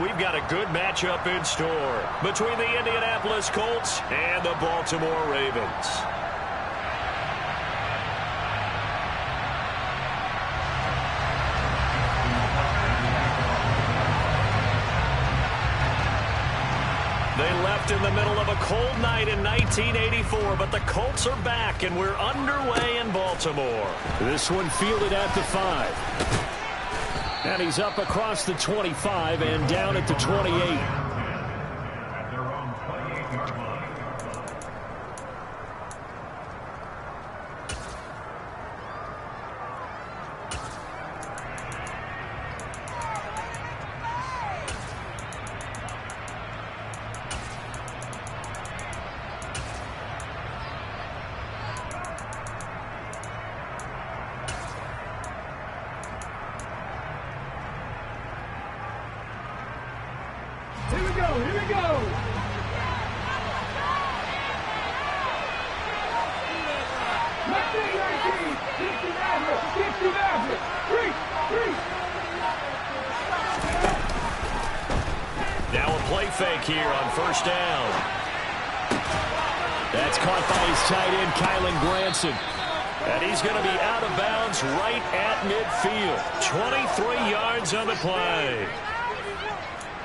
We've got a good matchup in store between the Indianapolis Colts and the Baltimore Ravens. They left in the middle of a cold night in 1984, but the Colts are back, and we're underway in Baltimore. This one fielded at the 5. And he's up across the 25 and down at the 28. Here we go. Now a play fake here on first down. That's caught by his tight end, Kylan Granson. And he's going to be out of bounds right at midfield. 23 yards on the play.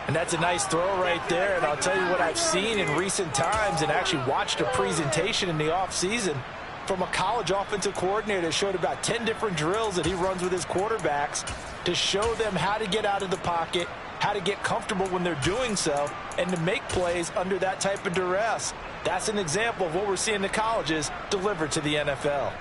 And that's a nice throw right there. And I'll tell you what I've seen in recent times and actually watched a presentation in the offseason from a college offensive coordinator that showed about 10 different drills that he runs with his quarterbacks to show them how to get out of the pocket, how to get comfortable when they're doing so, and to make plays under that type of duress. That's an example of what we're seeing the colleges deliver to the NFL.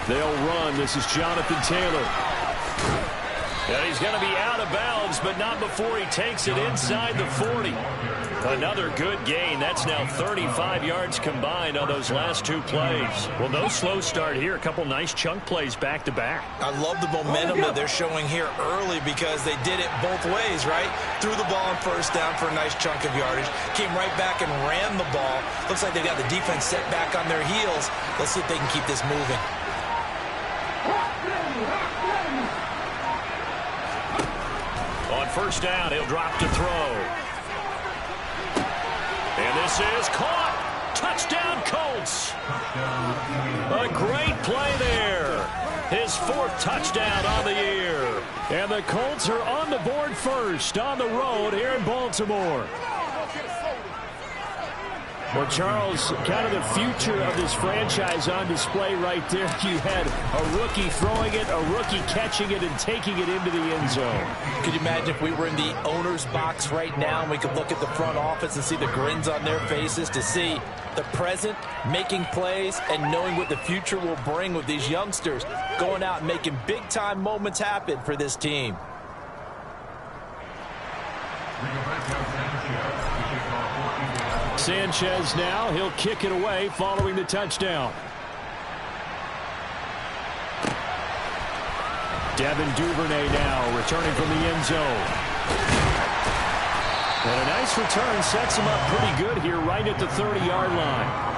They'll run. This is Jonathan Taylor. And he's going to be out of bounds, but not before he takes it inside the 40. Another good gain. That's now 35 yards combined on those last two plays. Well, no slow start here. A couple nice chunk plays back-to-back. I love the momentum that they're showing here early because they did it both ways, right? Threw the ball on first down for a nice chunk of yardage. Came right back and ran the ball. Looks like they got the defense set back on their heels. Let's see if they can keep this moving. On first down, he'll drop to throw. And this is caught. Touchdown, Colts. A great play there. His fourth touchdown on the year. And the Colts are on the board first on the road here in Baltimore. Well, Charles, kind of the future of this franchise on display right there. You had a rookie throwing it, a rookie catching it, and taking it into the end zone. Could you imagine if we were in the owner's box right now and we could look at the front office and see the grins on their faces, to see the present making plays and knowing what the future will bring with these youngsters going out and making big-time moments happen for this team. Sanchez now, he'll kick it away following the touchdown. Devin Duvernay now returning from the end zone. And a nice return sets him up pretty good here right at the 30-yard line.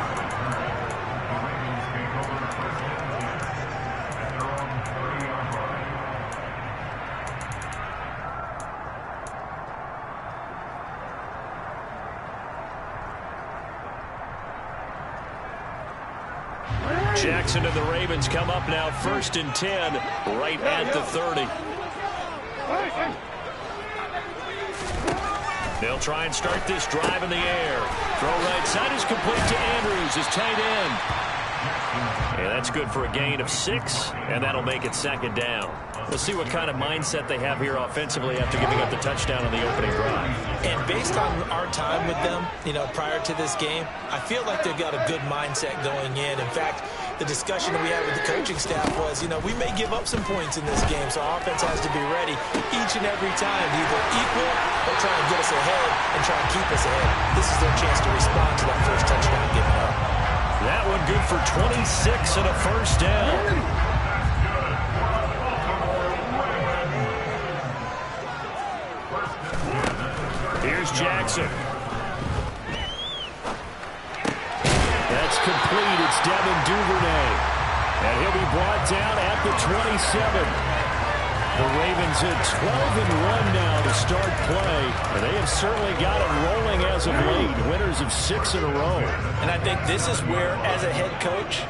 Jackson and the Ravens come up now 1st and 10 right at the 30. They'll try and start this drive in the air. Throw right side is complete to Andrews, his tight end. And that's good for a gain of 6, and that'll make it 2nd down. We'll see what kind of mindset they have here offensively after giving up the touchdown on the opening drive. And based on our time with them, prior to this game, I feel like they've got a good mindset going in. In fact, the discussion that we had with the coaching staff was, we may give up some points in this game, so our offense has to be ready each and every time to either equal or try and get us ahead and try and keep us ahead. This is their chance to respond to that first touchdown given up. That one good for 26 and a 1st down. Jackson. That's complete. It's Devin Duvernay. And he'll be brought down at the 27. The Ravens at 12-1 now to start play. And they have certainly got it rolling as of late. Winners of 6 in a row. And I think this is where, as a head coach,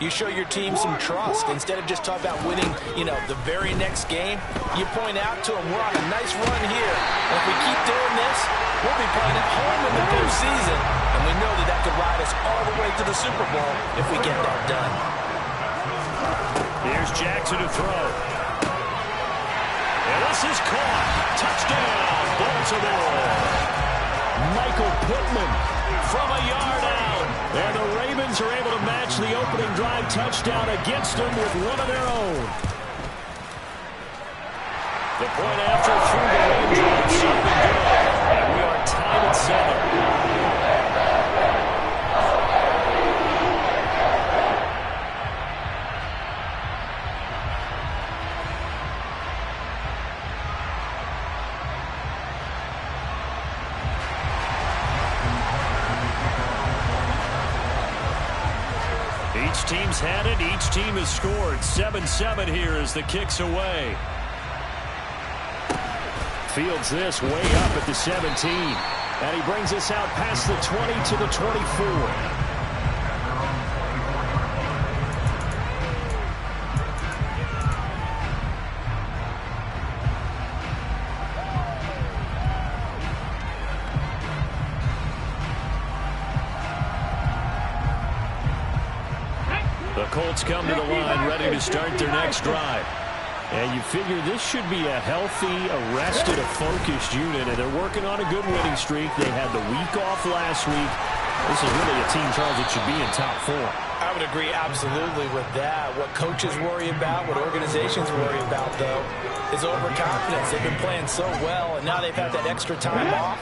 you show your team some trust. Instead of just talking about winning, the very next game, you point out to them, we're on a nice run here. And if we keep doing this, we'll be playing at home in the postseason. And we know that could ride us all the way to the Super Bowl if we get that done. Here's Jackson to throw. And this is caught. Touchdown, Baltimore. Michael Pittman from a yard out. And the Ravens are able to match the opening drive touchdown against them with one of their own. The point after through the raindrops. Something good. And we are tied at 7. Each team's had it. Each team has scored. 7-7 here as the kick's away. Fields this way up at the 17. And he brings us out past the 20 to the 24. The Colts come to the line ready to start their next drive. And you figure this should be a healthy, arrested, a focused unit. And they're working on a good winning streak. They had the week off last week. This is really a team, Charles, that should be in top 4. I would agree absolutely with that. What coaches worry about, what organizations worry about, though, is overconfidence. They've been playing so well, and now they've had that extra time off.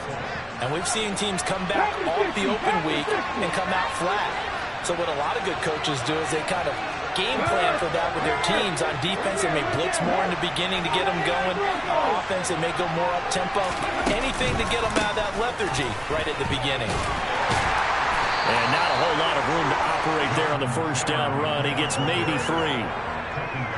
And we've seen teams come back off the open week and come out flat. So what a lot of good coaches do is they kind of game plan for that with their teams. On defense, they may blitz more in the beginning to get them going. On offense, they may go more up-tempo. Anything to get them out of that lethargy right at the beginning. And not a whole lot of room to operate there on the first down run. He gets maybe 3.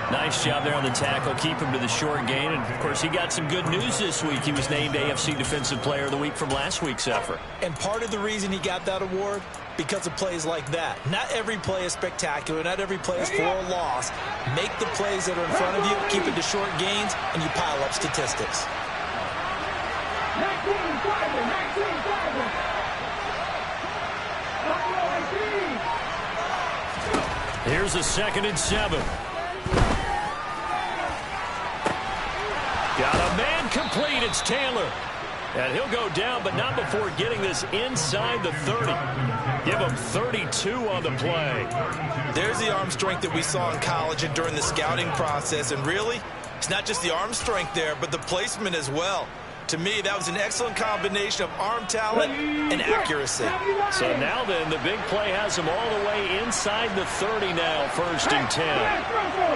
Nice job there on the tackle. Keep him to the short gain. And, of course, he got some good news this week. He was named AFC Defensive Player of the Week from last week's effort. And part of the reason he got that award, because of plays like that. Not every play is spectacular. Not every play is for a loss. Make the plays that are in front of you, keep it to short gains, and you pile up statistics. Here's a 2nd and 7. Got a man complete. It's Taylor. And he'll go down, but not before getting this inside the 30. Give him 32 on the play. There's the arm strength that we saw in college and during the scouting process. And really, it's not just the arm strength there, but the placement as well. To me, that was an excellent combination of arm talent and accuracy. So now then, the big play has him all the way inside the 30 now, 1st and 10.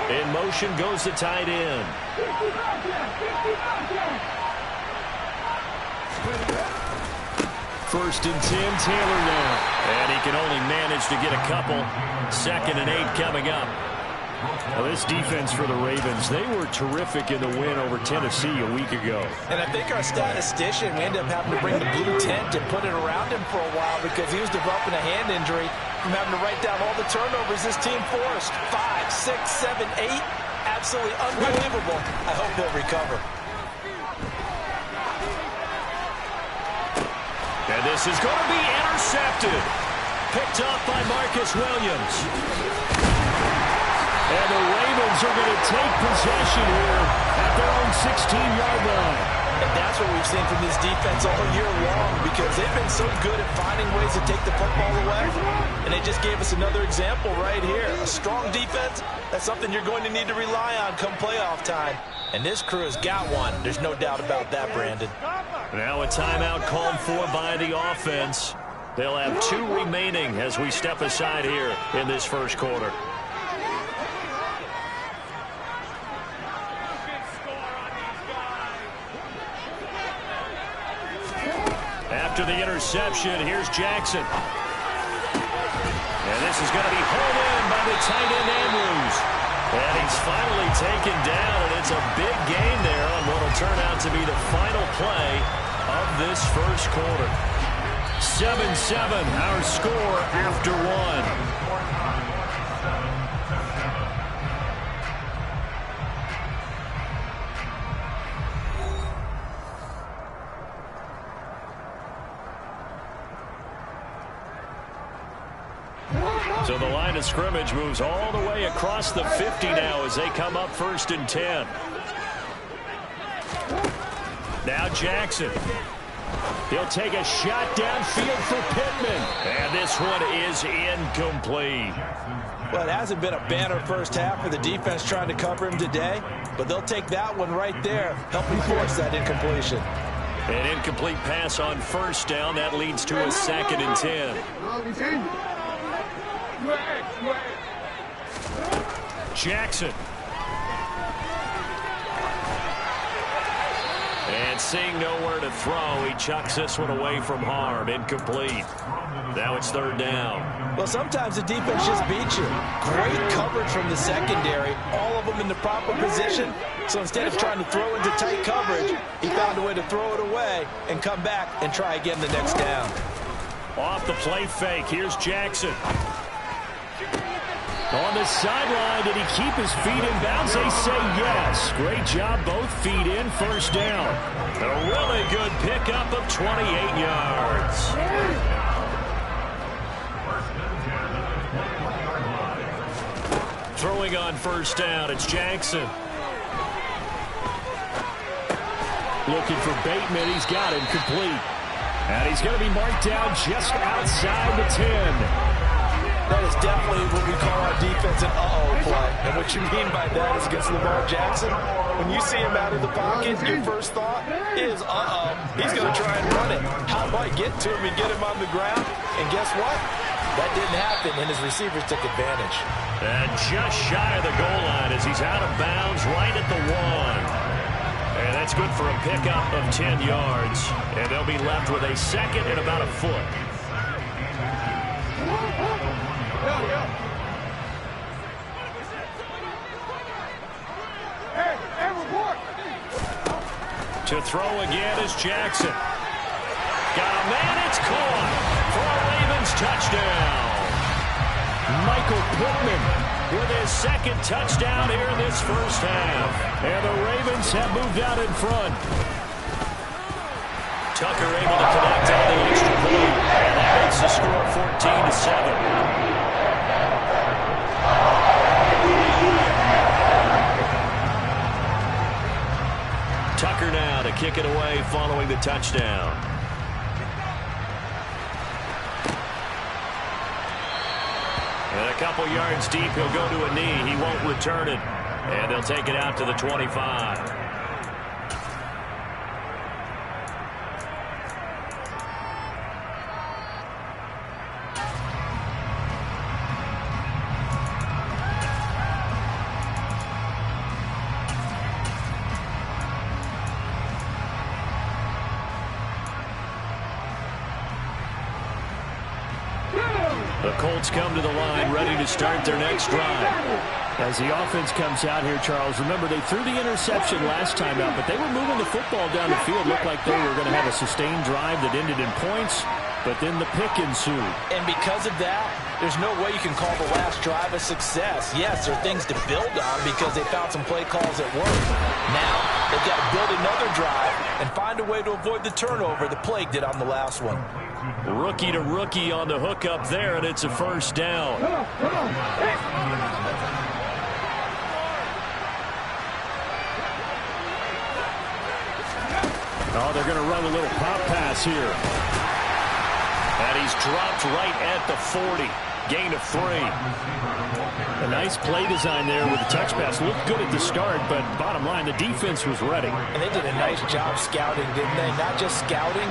In motion goes the tight end. 1st and 10, Taylor now. And he can only manage to get a couple. 2nd and 8 coming up. Well, this defense for the Ravens, they were terrific in the win over Tennessee a week ago. And I think our statistician, we ended up having to bring the blue tent and put it around him for a while because he was developing a hand injury from having to write down all the turnovers this team forced. 5, 6, 7, 8. Absolutely unbelievable. I hope he'll recover. And this is going to be intercepted. Picked off by Marcus Williams. And the Ravens are going to take possession here at their own 16-yard line. And that's what we've seen from this defense all year long because they've been so good at finding ways to take the football away. And they just gave us another example right here. A strong defense, that's something you're going to need to rely on come playoff time. And this crew has got one. There's no doubt about that, Brandon. Now a timeout called for by the offense. They'll have 2 remaining as we step aside here in this first quarter. after the interception. Here's Jackson. And this is going to be hauled in by the tight end Andrews. And he's finally taken down, and it's a big gain there on what will turn out to be the final play of this first quarter. 7-7, our score after one. So the line of scrimmage moves all the way across the 50 now as they come up 1st and 10. Now Jackson. He'll take a shot downfield for Pittman. And this one is incomplete. Well, it hasn't been a banner first half for the defense trying to cover him today, but they'll take that one right there, helping force that incompletion. An incomplete pass on 1st down. That leads to a 2nd and 10. Jackson. And seeing nowhere to throw, he chucks this one away from harm. Incomplete. Now it's 3rd down. Well, sometimes the defense just beats you. Great coverage from the secondary, all of them in the proper position. So instead of trying to throw into tight coverage, he found a way to throw it away and come back and try again the next down. Off the play fake, here's Jackson. On the sideline, did he keep his feet in bounds? They say yes. Great job, both feet in, 1st down. A really good pickup of 28 yards. Throwing on 1st down, it's Jackson. Looking for Bateman, he's got him complete. And he's going to be marked down just outside the 10. That is definitely what we call our defense an uh-oh play. And what you mean by that is against Lamar Jackson, when you see him out of the pocket, your first thought is, uh-oh, he's going to try and run it. How do I get to him and get him on the ground? And guess what? That didn't happen, and his receivers took advantage. And just shy of the goal line as he's out of bounds right at the 1. And that's good for a pickup of 10 yards. And they'll be left with a 2nd and about a foot. To throw again is Jackson. Got a man, it's caught for a Ravens touchdown. Michael Pittman with his 2nd touchdown here in this first half. And the Ravens have moved out in front. Tucker able to connect on the extra point. And that makes the score 14-7. Tucker now to kick it away following the touchdown. And a couple yards deep, he'll go to a knee. He won't return it. And they'll take it out to the 25. The Colts come to the line, ready to start their next drive. As the offense comes out here, Charles, remember they threw the interception last time out, but they were moving the football down the field. Looked like they were going to have a sustained drive that ended in points, but then the pick ensued. And because of that, there's no way you can call the last drive a success. Yes, there are things to build on because they found some play calls that worked. Now, they've got to build another drive and find a way to avoid the turnover the Plague did on the last one. Rookie to rookie on the hook up there, and it's a 1st down. Oh, they're going to run a little pop pass here. And he's dropped right at the 40. Gain of 3. A nice play design there with the touch pass. Looked good at the start, but bottom line, the defense was ready. And they did a nice job scouting, didn't they? Not just scouting,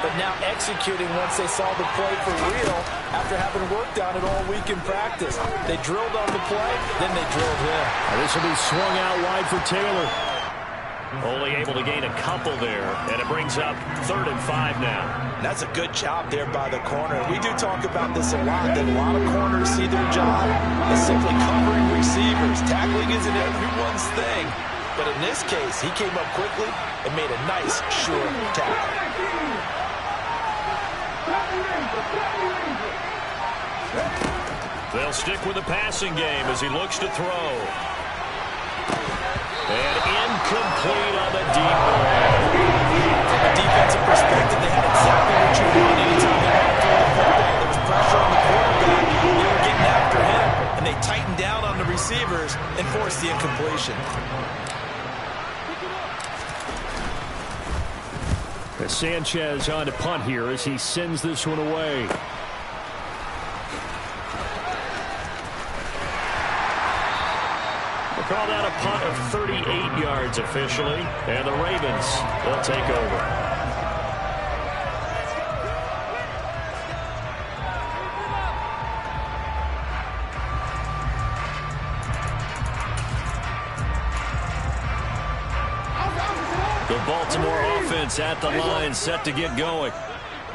but now executing once they saw the play for real after having worked on it all week in practice. They drilled on the play, then they drilled him. This will be swung out wide for Taylor. Only able to gain a couple there, and it brings up 3rd and 5 now. That's a good job there by the corner. We do talk about this a lot, that a lot of corners see their job as simply covering receivers. Tackling isn't everyone's thing, but in this case, he came up quickly and made a nice, sure tackle. They'll stick with the passing game as he looks to throw. And incomplete on the deep ball. From a defensive perspective, they had exactly what you want. Anytime they had to throw the football, there was pressure on the quarterback. They were getting after him, and they tightened down on the receivers and forced the incompletion. Sanchez on to punt here as he sends this one away. We'll call that a punt of 38 yards officially, and the Ravens will take over. The Baltimore offense at the line, set to get going.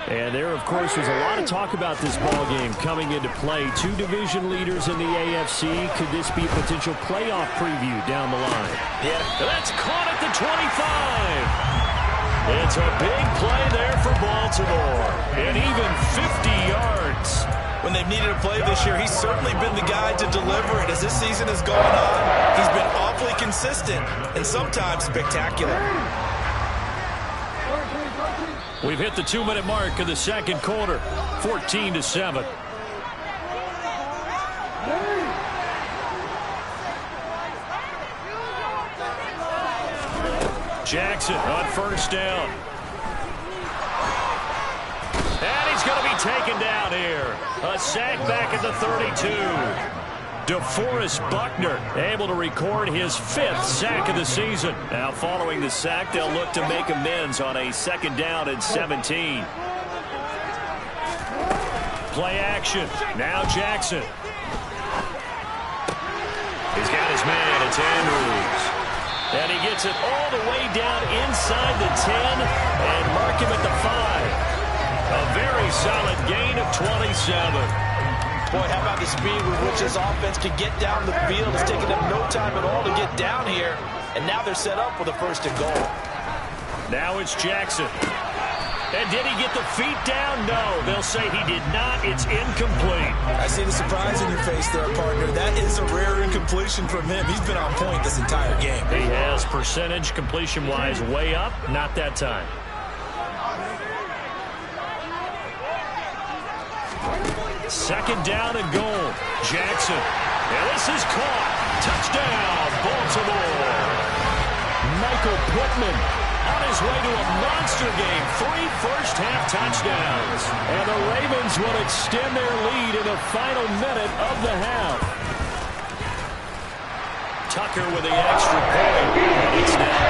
And there, of course, was a lot of talk about this ball game coming into play. 2 division leaders in the AFC. Could this be a potential playoff preview down the line? Yeah, that's caught at the 25. It's a big play there for Baltimore. And even 50 yards. When they've needed a play this year, he's certainly been the guy to deliver it. As this season has gone on, he's been awfully consistent and sometimes spectacular. We've hit the 2-minute mark of the second quarter, 14-7. Jackson on first down. And he's going to be taken down here. A sack back at the 32. DeForest Buckner able to record his 5th sack of the season. Now following the sack, they'll look to make amends on a 2nd down and 17. Play action. Now Jackson. He's got his man. It's Andrews. And he gets it all the way down inside the 10 and mark him at the 5. A very solid gain of 27. Boy, how about the speed with which this offense can get down the field? It's taken them no time at all to get down here, and now they're set up with a 1st and goal. Now it's Jackson. And did he get the feet down? No, they'll say he did not. It's incomplete. I see the surprise in your face there, partner. That is a rare incompletion from him. He's been on point this entire game. He has percentage completion-wise way up. Not that time. Second down and goal. Jackson. And this is caught. Touchdown, Baltimore. Michael Pittman on his way to a monster game. 3 first-half touchdowns. And the Ravens will extend their lead in the final minute of the half. Tucker with the extra point. It's now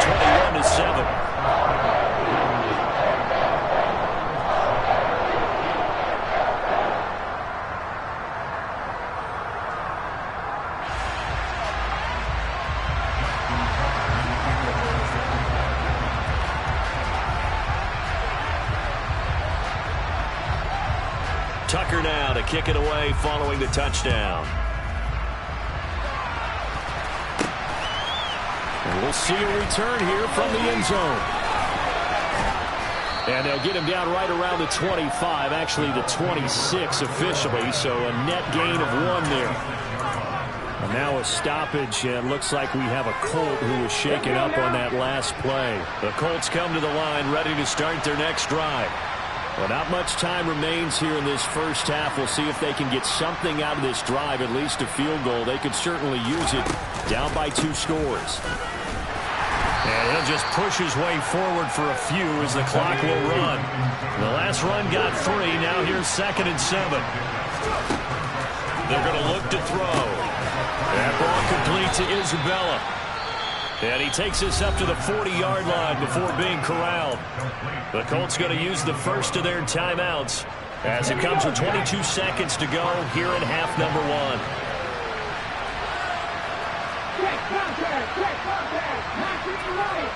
21-7. Tucker now to kick it away following the touchdown. And we'll see a return here from the end zone. And they'll get him down right around the 25, actually the 26 officially, so a net gain of 1 there. And now a stoppage, and it looks like we have a Colt who was shaken up on that last play. The Colts come to the line ready to start their next drive. Well, not much time remains here in this first half. We'll see if they can get something out of this drive, at least a field goal. They could certainly use it, down by 2 scores. And he'll just push his way forward for a few as the clock will run. The last run got 3. Now here's 2nd and 7. They're going to look to throw. That ball complete to Isabella. And he takes this up to the 40-yard line before being corralled. The Colts going to use the first of their timeouts as it comes with 22 seconds to go here in half number 1. Check contact, check contact. Match it right.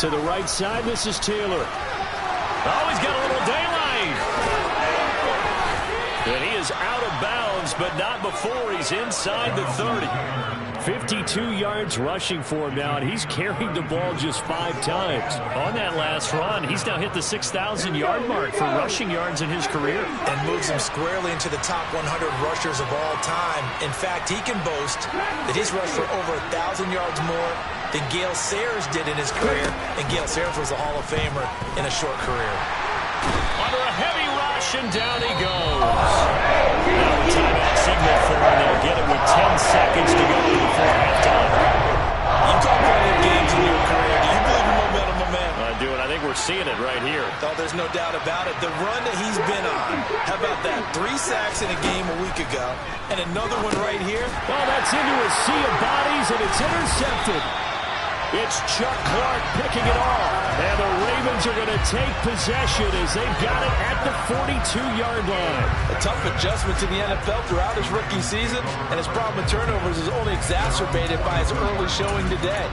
To the right side, this is Taylor. Oh, he's got a little daylight. And he is out of bounds, but not before he's inside the 30. 52 yards rushing for him now, and he's carried the ball just 5 times. On that last run, he's now hit the 6,000-yard mark for rushing yards in his career. And moves him squarely into the top 100 rushers of all time. In fact, he can boast that he's rushed for over 1,000 yards more than Gale Sayers did in his career. And Gale Sayers was a Hall of Famer in a short career. Under a heavy rush, and down he goes. Now a timeout signal for him. They'll get it with 10 seconds to go before halftime. You talk plenty of games in your career. Do you believe in momentum? I do, and I think we're seeing it right here. Oh, there's no doubt about it. The run that he's been on. How about that? 3 sacks in a game a week ago, and another one right here. Well, that's into a sea of bodies, and it's intercepted. It's Chuck Clark picking it off. And the Ravens are going to take possession as they've got it at the 42-yard line. A tough adjustment to the NFL throughout his rookie season, and his problem with turnovers is only exacerbated by his early showing today.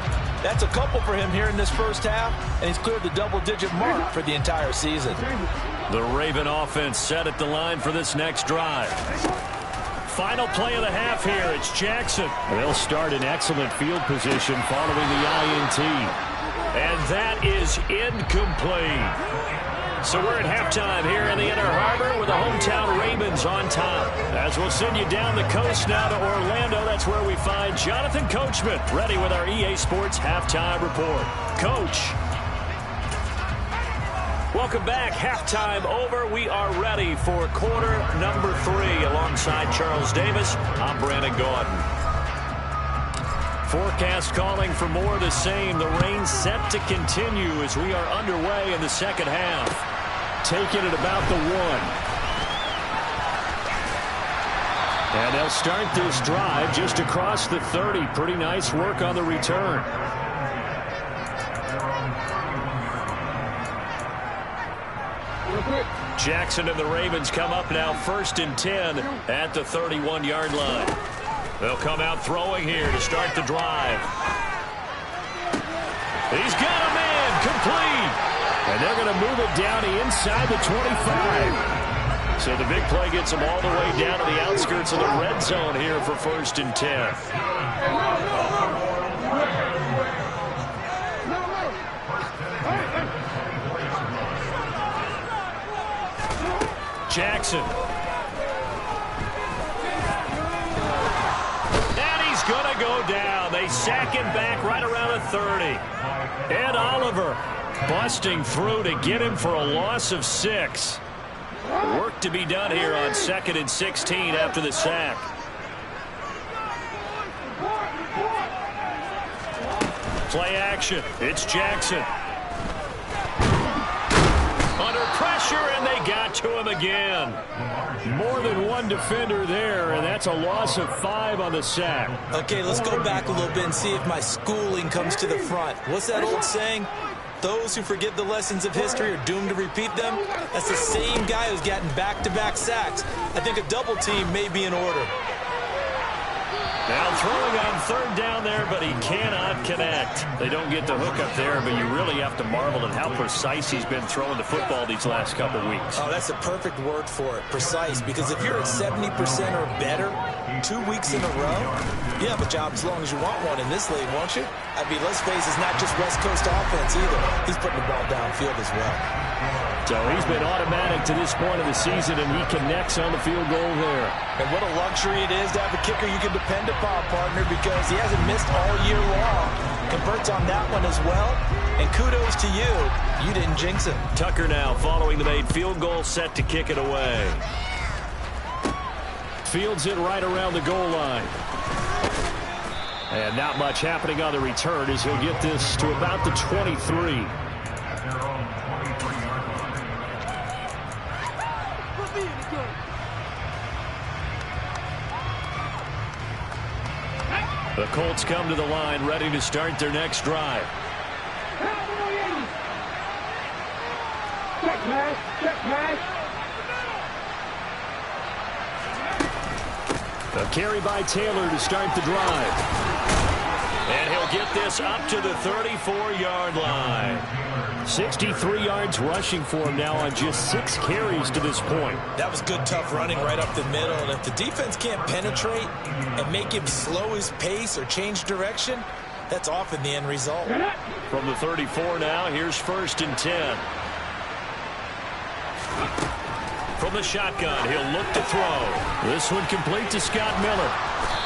That's a couple for him here in this first half, and he's cleared the double-digit mark for the entire season. The Raven offense set at the line for this next drive. Final play of the half here. It's Jackson. They'll start in excellent field position following the INT. And that is incomplete. So we're at halftime here in the Inner Harbor with the hometown Ravens on top. As we'll send you down the coast now to Orlando, that's where we find Jonathan Coachman ready with our EA Sports halftime report. Coach. Welcome back. Halftime over. We are ready for quarter number 3 alongside Charles Davis. I'm Brandon Gordon. Forecast calling for more of the same. The rain set to continue as we are underway in the second half. Taking it about the 1. And they'll start this drive just across the 30. Pretty nice work on the return. Jackson and the Ravens come up now 1st and 10 at the 31-yard line. They'll come out throwing here to start the drive. He's got him in, complete. And they're going to move it down inside the 25. So the big play gets them all the way down to the outskirts of the red zone here for 1st and 10. Jackson. And he's going to go down. They sack him back right around the 30. Ed Oliver busting through to get him for a loss of 6. Work to be done here on 2nd and 16 after the sack. Play action. It's Jackson. Under pressure, and they got to him again. More than one defender there, and that's a loss of 5 on the sack. Okay, let's go back a little bit and see if my schooling comes to the front. What's that old saying? Those who forget the lessons of history are doomed to repeat them. That's the same guy who's gotten back-to-back sacks. I think a double team may be in order. Now throwing on 3rd down there, but he cannot connect. They don't get the hook up there, but you really have to marvel at how precise he's been throwing the football these last couple weeks. Oh, that's a perfect word for it, precise, because if you're at 70% or better 2 weeks in a row, you have a job as long as you want one in this league, won't you? I mean, let's face it, it's not just West Coast offense either. He's putting the ball downfield as well. So he's been automatic to this point of the season, and he connects on the field goal there. And what a luxury it is to have a kicker you can depend upon, partner, because he hasn't missed all year long. Converts on that one as well. And kudos to you. You didn't jinx it. Tucker now following the made field goal, set to kick it away. Fields it right around the goal line. And not much happening on the return as he'll get this to about the 23. The Colts come to the line ready to start their next drive. A carry by Taylor to start the drive. And he'll get this up to the 34-yard line. 63 yards rushing for him now on just 6 carries to this point. That was good, tough running right up the middle. And if the defense can't penetrate and make him slow his pace or change direction, that's often the end result. From the 34 now, here's 1st and 10. From the shotgun, he'll look to throw. This one complete to Scott Miller.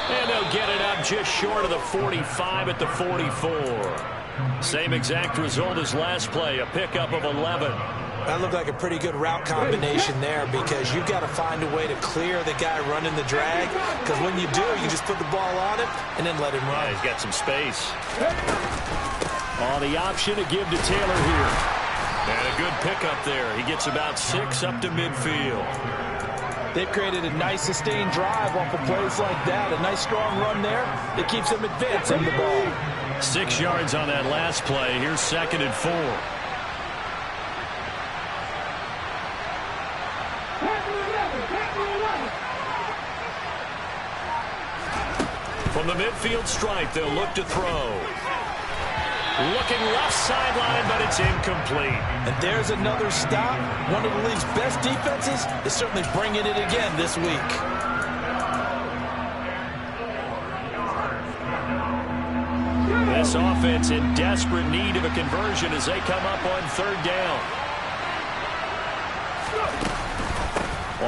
And they'll get it up just short of the 45 at the 44. Same exact result as last play, a pickup of 11. That looked like a pretty good route combination there, because you've got to find a way to clear the guy running the drag, because when you do, you just put the ball on him and then let him run. Yeah, he's got some space. Oh, the option to give to Taylor here. And a good pickup there. He gets about 6 up to midfield. They've created a nice sustained drive off of plays like that. A nice strong run there that keeps them advancing the ball. 6 yards on that last play. Here's 2nd and 4. From the midfield stripe, they'll look to throw. Looking left sideline, but it's incomplete. And there's another stop. One of the league's best defenses is certainly bringing it again this week. This offense in desperate need of a conversion as they come up on 3rd down.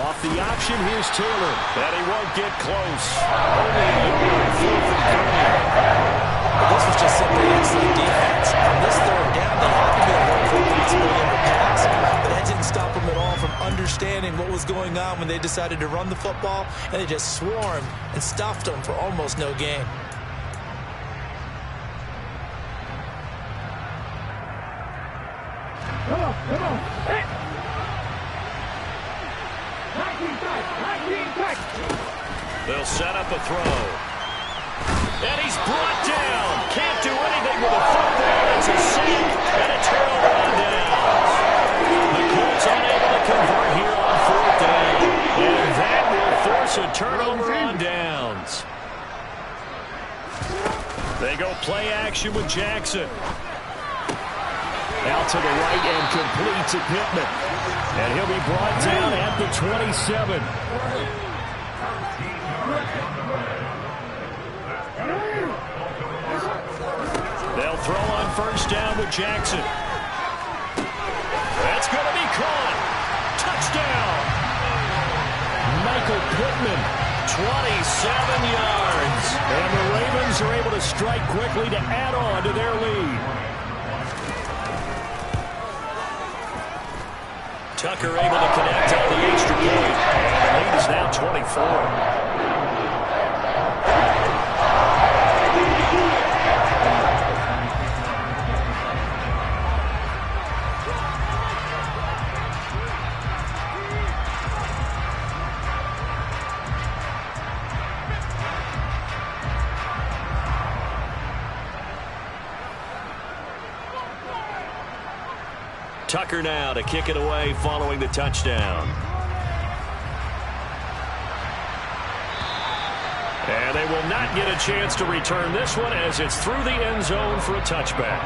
Off the option, here's Taylor. And he won't get close. Only a yard, 4th and 3. But this was just simply excellent defense. On this 3rd down, they had to be alert for the possibility of a pass, but that didn't stop them at all from understanding what was going on when they decided to run the football, and they just swarmed and stuffed them for almost no gain. Come on. Hey. They'll set up a throw. And he's brought down. Can't do anything with a football. It's a sack and a turnover on downs. The Colts unable to convert here on 4th down. And that will force a turnover on downs. They go play action with Jackson. Out to the right and complete to Pittman. And he'll be brought down at the 27. They'll throw on 1st down with Jackson. That's going to be caught. Touchdown. Michael Pittman, 27 yards. and the Ravens are able to strike quickly to add on to their lead. Tucker able to connect on the extra point. The lead is now 24. Tucker now to kick it away following the touchdown. And they will not get a chance to return this one as it's through the end zone for a touchback.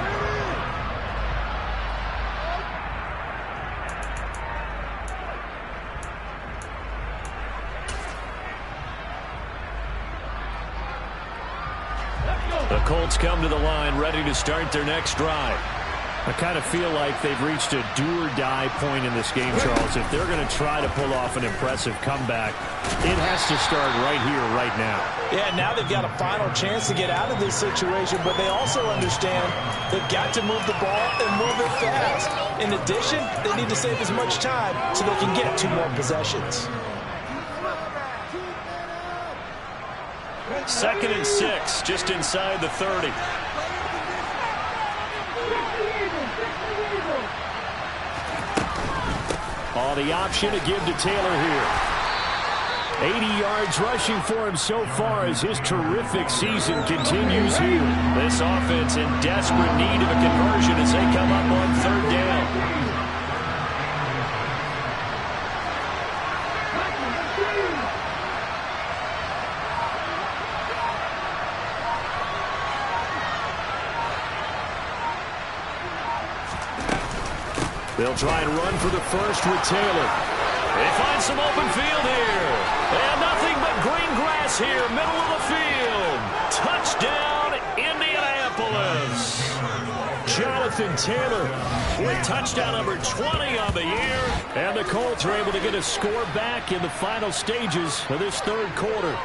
The Colts come to the line ready to start their next drive. I kind of feel like they've reached a do-or-die point in this game, Charles. If they're going to try to pull off an impressive comeback, it has to start right here, right now. Yeah, now they've got a final chance to get out of this situation, but they also understand they've got to move the ball and move it fast. In addition, they need to save as much time so they can get 2 more possessions. 2nd and 6, just inside the 30. Oh, the option to give to Taylor here. 80 yards rushing for him so far as his terrific season continues here. This offense in desperate need of a conversion as they come up on 3rd down. They'll try and run for the first with Taylor. They find some open field here. And nothing but green grass here, middle of the field. Touchdown, Indianapolis. Jonathan Taylor with touchdown number 20 on the year. And the Colts are able to get a score back in the final stages of this third quarter.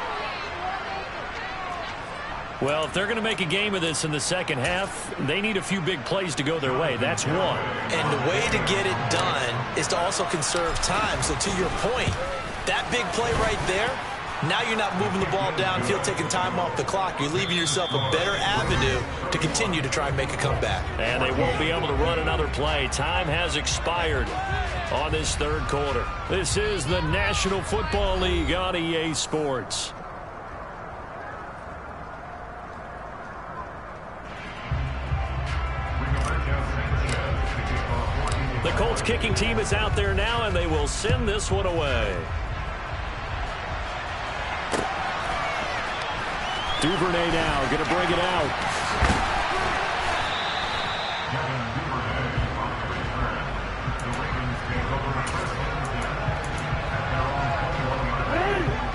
Well, if they're going to make a game of this in the second half, they need a few big plays to go their way. That's one. And the way to get it done is to also conserve time. So to your point, that big play right there, now you're not moving the ball downfield, taking time off the clock. You're leaving yourself a better avenue to continue to try and make a comeback. And they won't be able to run another play. Time has expired on this third quarter. This is the National Football League on EA Sports. The Colts kicking team is out there now, and they will send this one away. Duvernay now going to bring it out.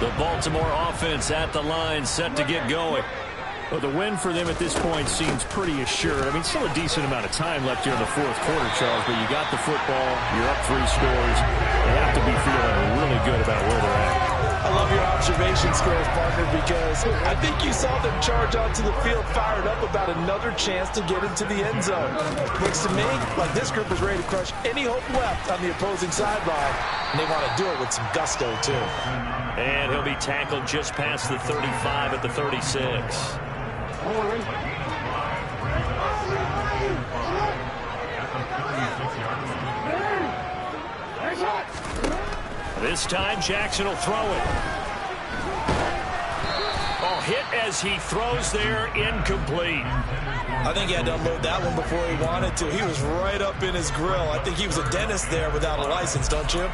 The Baltimore offense at the line, set to get going. Well, the win for them at this point seems pretty assured. I mean, still a decent amount of time left here in the fourth quarter, Charles, but you got the football, you're up 3 scores. They have to be feeling really good about where they're at. I love your observation skills, partner, because I think you saw them charge onto the field fired up about another chance to get into the end zone. Looks to me like this group is ready to crush any hope left on the opposing sideline, and they want to do it with some gusto, too. And he'll be tackled just past the 35 at the 36. This time Jackson will throw it. Oh, hit as he throws there, incomplete. I think he had to unload that one before he wanted to. He was right up in his grill. I think he was a dentist there without a license, don't you?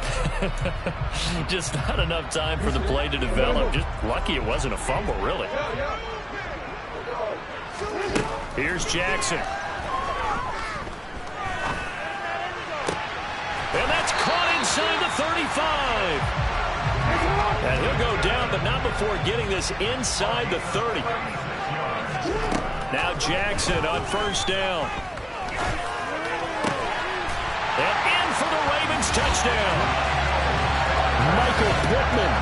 Just not enough time for the play to develop. Just lucky it wasn't a fumble, really. Here's Jackson. And that's caught inside the 35. And he'll go down, but not before getting this inside the 30. Now Jackson on first down. And in for the Ravens touchdown. Michael Pittman,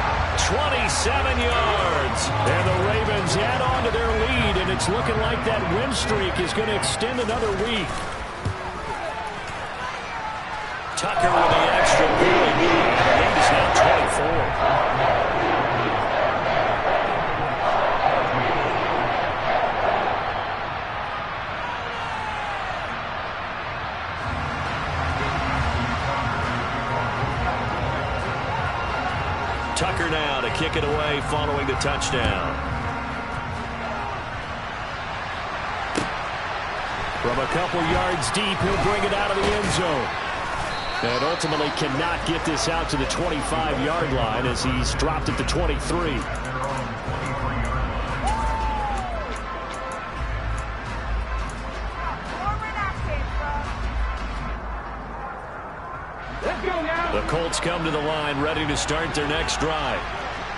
27 yards. And the Ravens add on to their lead, and it's looking like that win streak is going to extend another week. Tucker with the extra point. The lead is now 24. Tucker now to kick it away following the touchdown. From a couple yards deep, he'll bring it out of the end zone. And ultimately cannot get this out to the 25-yard line as he's dropped at the 23. The Colts come to the line ready to start their next drive.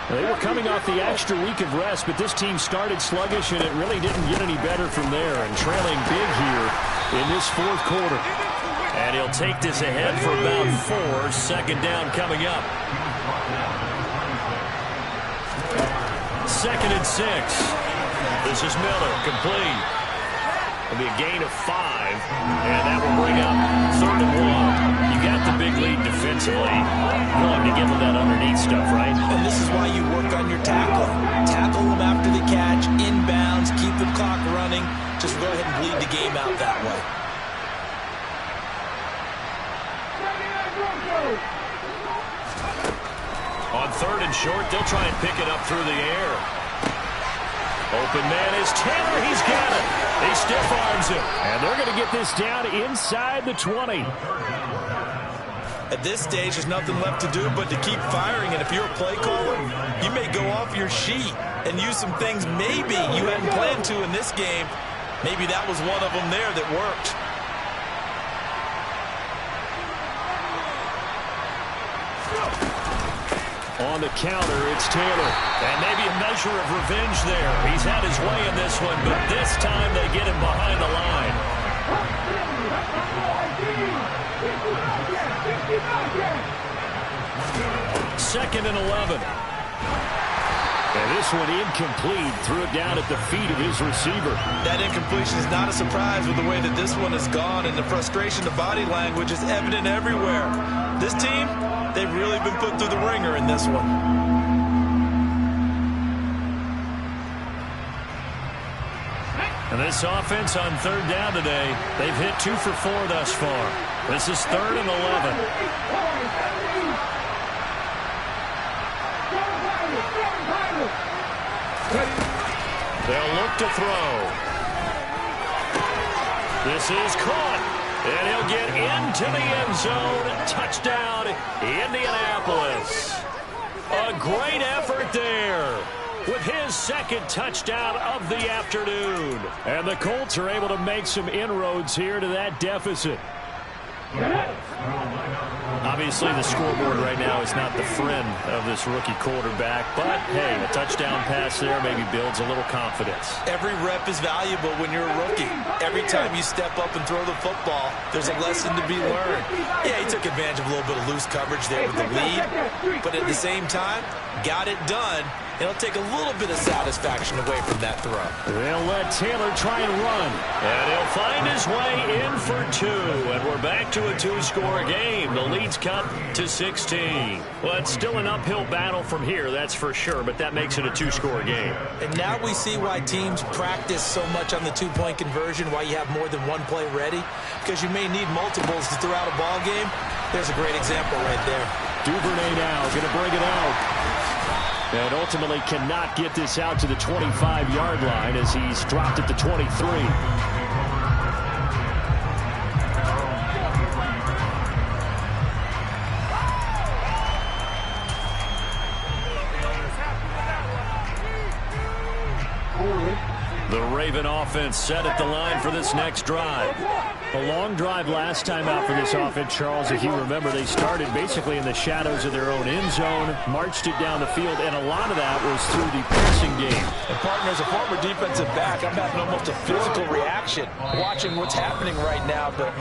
They were coming off the extra week of rest, but this team started sluggish, and it really didn't get any better from there. And trailing big here in this fourth quarter. And he'll take this ahead for about 4. Second down coming up. 2nd and 6. This is Miller, complete. It'll be a gain of 5, and that will bring up 3rd and 1. You got the big lead defensively. You'll have to give them that underneath stuff, right? And this is why you work on your tackling. Tackle them after the catch, inbounds, keep the clock running. Just go ahead and bleed the game out that way. On 3rd and short, they'll try and pick it up through the air. Open man is Taylor. He's got it. He stiff arms him. And they're going to get this down inside the 20. At this stage, there's nothing left to do but to keep firing. And if you're a play caller, you may go off your sheet and use some things maybe you hadn't planned to in this game. Maybe that was one of them there that worked. On the counter, it's Taylor. And maybe a measure of revenge there. He's had his way in this one, but this time they get him behind the line. Second and 11. And this one incomplete. Threw it down at the feet of his receiver. That incompletion is not a surprise with the way that this one has gone, and the frustration, the body language is evident everywhere. This team, they've really been put through the ringer in this one. And this offense on third down today, they've hit 2 for 4 thus far. This is 3rd and 11. They'll look to throw. This is caught. And he'll get into the end zone. Touchdown, Indianapolis. A great effort there with his second touchdown of the afternoon. And the Colts are able to make some inroads here to that deficit. Obviously, the scoreboard right now is not the friend of this rookie quarterback, but, hey, a touchdown pass there maybe builds a little confidence. Every rep is valuable when you're a rookie. Every time you step up and throw the football, there's a lesson to be learned. Yeah, he took advantage of a little bit of loose coverage there with the lead, but at the same time, got it done. It'll take a little bit of satisfaction away from that throw. They'll let Taylor try and run. And he'll find his way in for 2. And we're back to a 2-score game. The lead's cut to 16. Well, it's still an uphill battle from here, that's for sure, but that makes it a 2-score game. And now we see why teams practice so much on the 2-point conversion, why you have more than one play ready, because you may need multiples to throw out a ball game. There's a great example right there. Duvernay now going to bring it out. And ultimately cannot get this out to the 25-yard line as he's dropped at the 23. The Raven offense set at the line for this next drive. A long drive last time out for this offense, Charles. If you remember, they started basically in the shadows of their own end zone, marched it down the field, and a lot of that was through the passing game. And partner, as a former defensive back, I'm having almost a physical reaction watching what's happening right now. But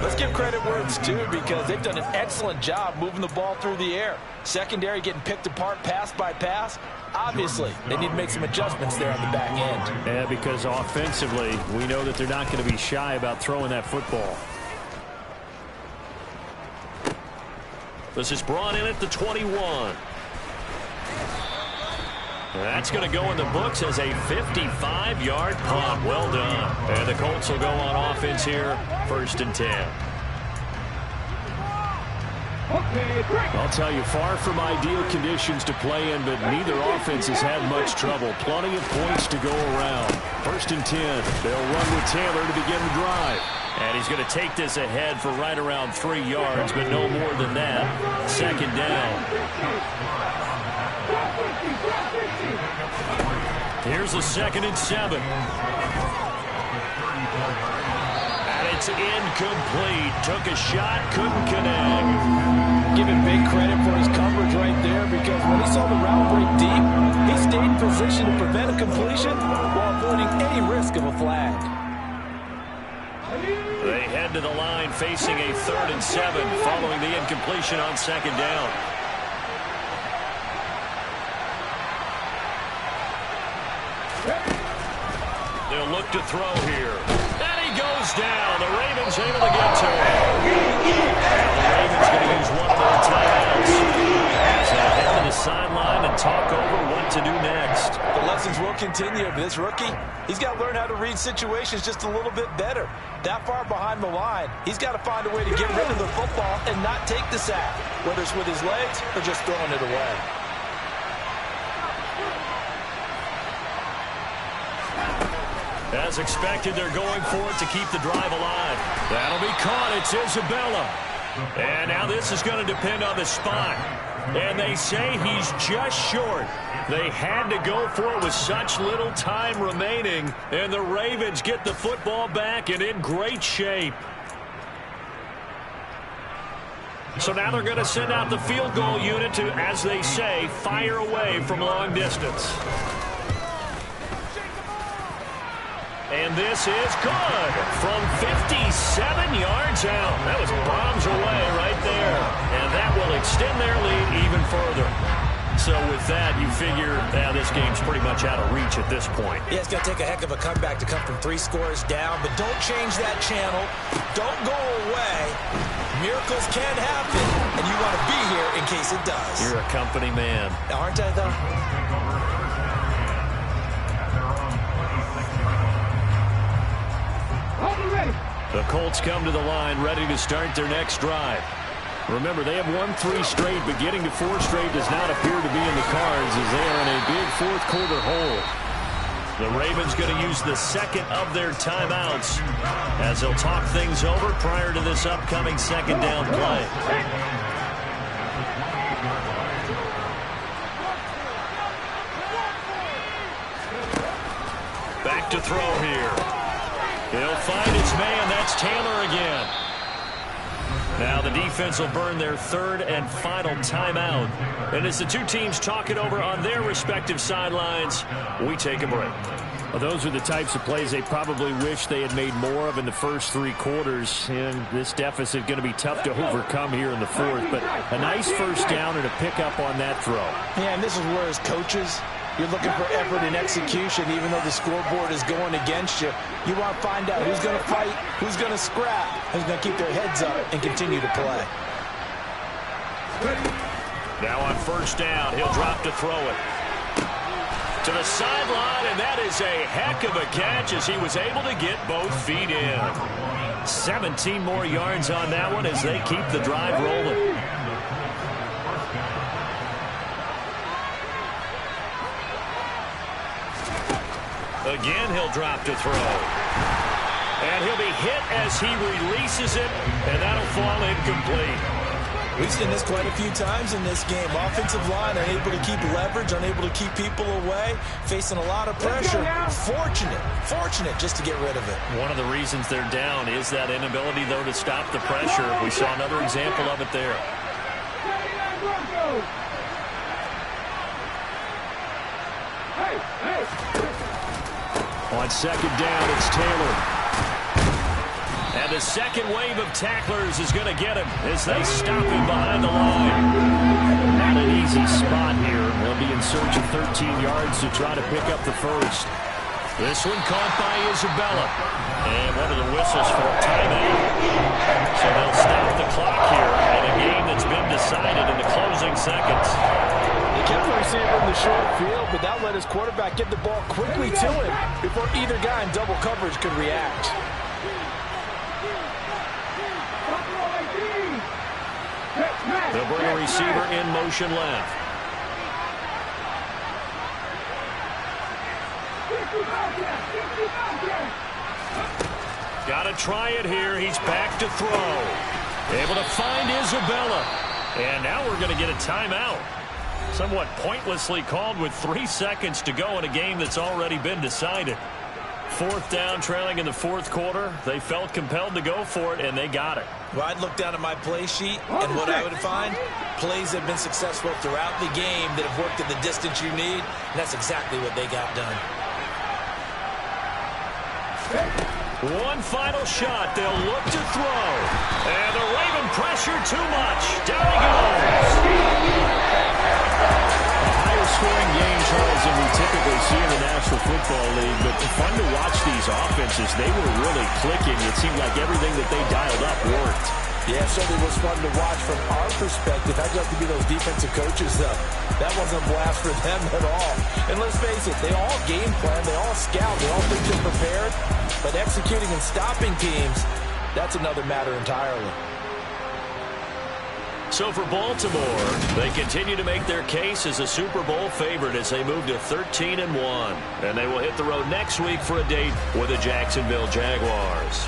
let's give credit where it's due, because they've done an excellent job moving the ball through the air. Secondary getting picked apart pass by pass. Obviously, they need to make some adjustments there on the back end. Yeah, because offensively, we know that they're not going to be shy about throwing that football. This is brought in at the 21. That's going to go in the books as a 55-yard punt. Well done. And the Colts will go on offense here, 1st and 10. I'll tell you, far from ideal conditions to play in, but neither offense has had much trouble. Plenty of points to go around. 1st and 10. They'll run with Taylor to begin the drive. And he's going to take this ahead for right around 3 yards, but no more than that. 2nd down. Here's a 2nd and 7. And it's incomplete. Took a shot, couldn't connect. Give him big credit for his coverage right there, because when he saw the route break deep, he stayed in position to prevent a completion while avoiding any risk of a flag. They head to the line facing a 3rd and 7 following the incompletion on 2nd down. They'll look to throw here. And he goes down. The Ravens able to get to him. The Ravens going to use one of their timeouts. So head to the sideline and talk over what to do next. The lessons will continue. This rookie, he's got to learn how to read situations just a little bit better. That far behind the line, he's got to find a way to get rid of the football and not take the sack, whether it's with his legs or just throwing it away. As expected, they're going for it to keep the drive alive. That'll be caught. It's Isabella. And now this is going to depend on the spot. And they say he's just short. They had to go for it with such little time remaining. And the Ravens get the football back and in great shape. So now they're going to send out the field goal unit to, as they say, fire away from long distance. And this is good from 57 yards out. That was bombs away right there. And that will extend their lead even further. So with that, you figure this game's pretty much out of reach at this point. Yeah, it's going to take a heck of a comeback to come from 3 scores down, but don't change that channel. Don't go away. Miracles can happen, and you want to be here in case it does. You're a company man. Aren't I, though? The Colts come to the line ready to start their next drive. Remember, they have won 3 straight, but getting to 4 straight does not appear to be in the cards as they are in a big fourth-quarter hole. The Ravens going to use the second of their timeouts as they'll talk things over prior to this upcoming second down play. Back to throw here. He'll find his man. That's Taylor again. Now the defense will burn their third and final timeout. And as the two teams talk it over on their respective sidelines, we take a break. Well, those are the types of plays they probably wish they had made more of in the first 3 quarters. And this deficit going to be tough to overcome here in the fourth. But a nice first down and a pickup on that throw. Yeah, and this is where as coaches, you're looking for effort and execution, even though the scoreboard is going against you. You want to find out who's going to fight, who's going to scrap, who's going to keep their heads up and continue to play. Now on first down, he'll drop to throw it. To the sideline, and that is a heck of a catch as he was able to get both feet in. 17 more yards on that one as they keep the drive rolling. Again, he'll drop to throw. And he'll be hit as he releases it, and that'll fall incomplete. We've seen this quite a few times in this game. Offensive line unable to keep leverage, unable to keep people away, facing a lot of pressure. Fortunate just to get rid of it. One of the reasons they're down is that inability, though, to stop the pressure. We saw another example of it there. On second down, it's Taylor. And the second wave of tacklers is going to get him as they stop him behind the line. Not an easy spot here. They'll be in search of 13 yards to try to pick up the first. This one caught by Isabella. And one of the whistles for a timeout. So they'll stop the clock here in a game that's been decided in the closing seconds. He kept the receiver in the short field, but that let his quarterback get the ball quickly to him before either guy in double coverage could react. They'll bring a receiver in motion left. Got to try it here. He's back to throw. Able to find Isabella. And now we're going to get a timeout. Somewhat pointlessly called with 3 seconds to go in a game that's already been decided. Fourth down, trailing in the fourth quarter. They felt compelled to go for it, and they got it. Well, I'd look down at my play sheet, and what I would find, plays have been successful throughout the game that have worked at the distance you need, and that's exactly what they got done. One final shot. They'll look to throw. And the Raven pressure too much. Down he goes. Scoring game, Charles, than we typically see in the National Football League, but fun to watch these offenses. They were really clicking. It seemed like everything that they dialed up worked. Yeah, it certainly was fun to watch from our perspective. I'd love to be those defensive coaches, though. That wasn't a blast for them at all. And let's face it, they all game plan, they all scout, they all think they're prepared, but executing and stopping teams, that's another matter entirely. So for Baltimore, they continue to make their case as a Super Bowl favorite as they move to 13-1. And they will hit the road next week for a date with the Jacksonville Jaguars.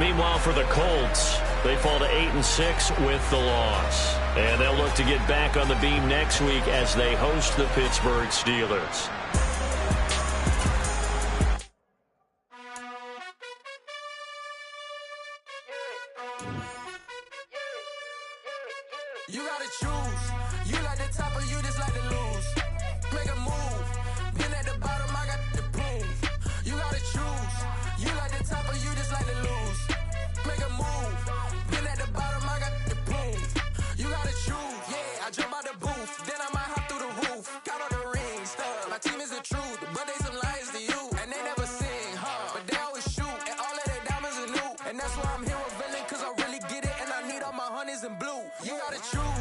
Meanwhile, for the Colts, they fall to 8-6 with the loss. And they'll look to get back on the beam next week as they host the Pittsburgh Steelers. You gotta choose. You like the top or you just like to lose. Make a move.